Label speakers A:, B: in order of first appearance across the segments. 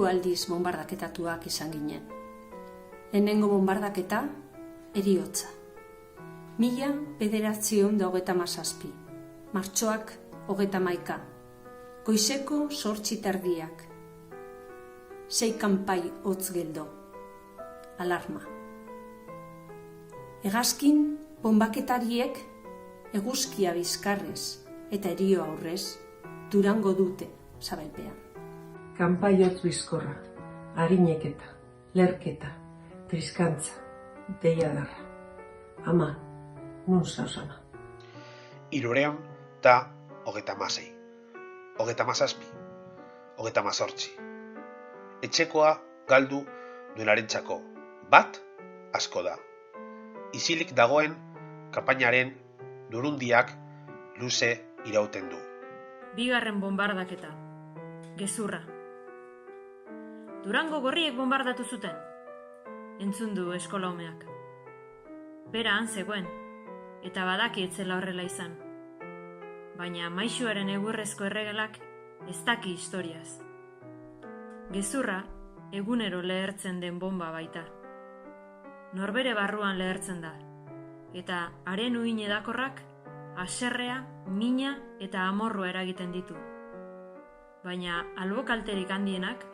A: aldiz bombardaketatuak izan ginen. Lehenengo bombardaketa, heriotza. 1937, martxoak 31, goizeko 8:30. 6 kanpai hotz geldo. Alarma. Hegazkin bombaketariek eguzkia bizkarrez eta herio aurrez Durango dute sabelpean.
B: Kanpai hotz bizkorra, harineketa, lerketa, triskantza, deiadarra. Ama, nun zauz ama?
C: 336, 37, 38. Etxekoa galdu duenarentzako bat asko da. Isilik dagoen kanpainaren durundiak luze irauten du.
D: Bigarren bombardaketa. Gezurra. Durango gorriek bombardatu zuten. Entzun du eskola umeak. Bera han zegoen, eta badaki etzela horrela izan. Baina maisuaren egurrezko erregelak ez daki historiaz. Gezurra egunero lehertzen den bomba baita. Norbere barruan lehertzen da, eta haren uhin edakorrak haserrea, mina eta amorrua eragiten ditu. Baina albokalterik handienak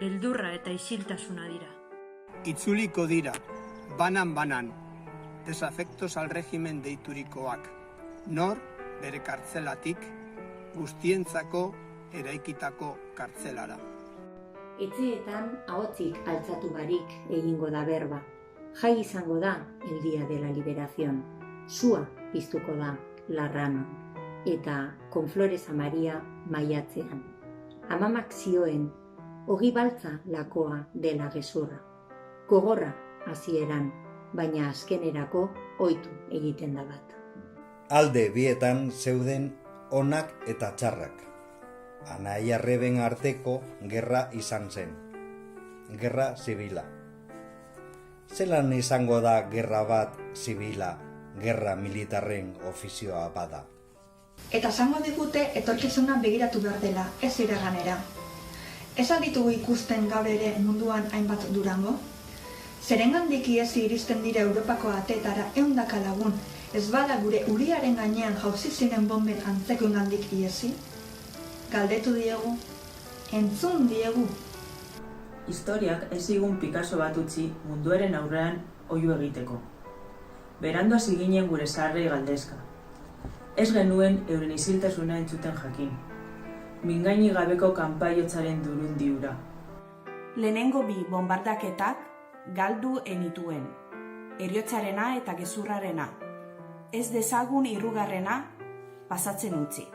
D: beldurra eta isiltasuna dira.
E: Itzuliko dira, banan, desafektos al regimen deiturikoak. Nor bere kartzelatik, guztientzako eraikitako kartzelara.
F: Etxeetan ahotzik altzatu barik egingo da berba. Jai izango da el día de la liberación. Sua piztuko da Larranon eta con flores a Maria maiatzean. Amamak zioen, ogi baltza lakoa dela gezurra. Gogorra hasieran, baina azkenerako ohitu egiten da bat.
G: Alde bietan zeuden onak eta txarrak. Anaia arreben arteko gerra izan zen. Gerra zibila. Zelan izango da gerra bat zibila, gerra militarren ofizioa bada?
H: Eta esango digute etorkizuna begiratu behar dela, ez iraganera. Ez alditugu ikusten gaur ere munduan hainbat Durango? Zerengandik iesi iristen dira Europako ateetara 100 lagun, ez bada gure uriaren gainean jauzi ziren bomben antzekoengandik iesi? Galdetu diegu, entzun diegu.
I: Historiak ez zigun Picasso bat utzi munduaren aurrean oihu egiteko. Berandu hasi ginen gure zaharrei galdezka. Ez genuen euren isiltasuna entzuten jakin. Mingaini gabeko kanpaiotzaren durundi hura.
J: Lehenengo 2 bombardaketak galdu enituen. Heriotzarena eta gezurrarena. Ez dezagun hirugarrena pasatzen utzi.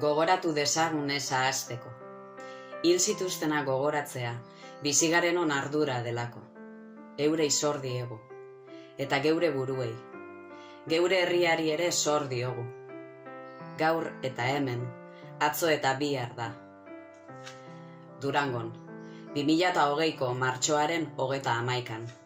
K: Gogoratu dezagun eza hasteko. Hil zituztena gogoratzea, bizigarenon ardura delako. Eurei zor diegu. Eta geure buruei. Geure herriari ere zor diogu. Gaur eta hemen, atzo eta bihar da. Durangon, 2020ko martxoaren 31.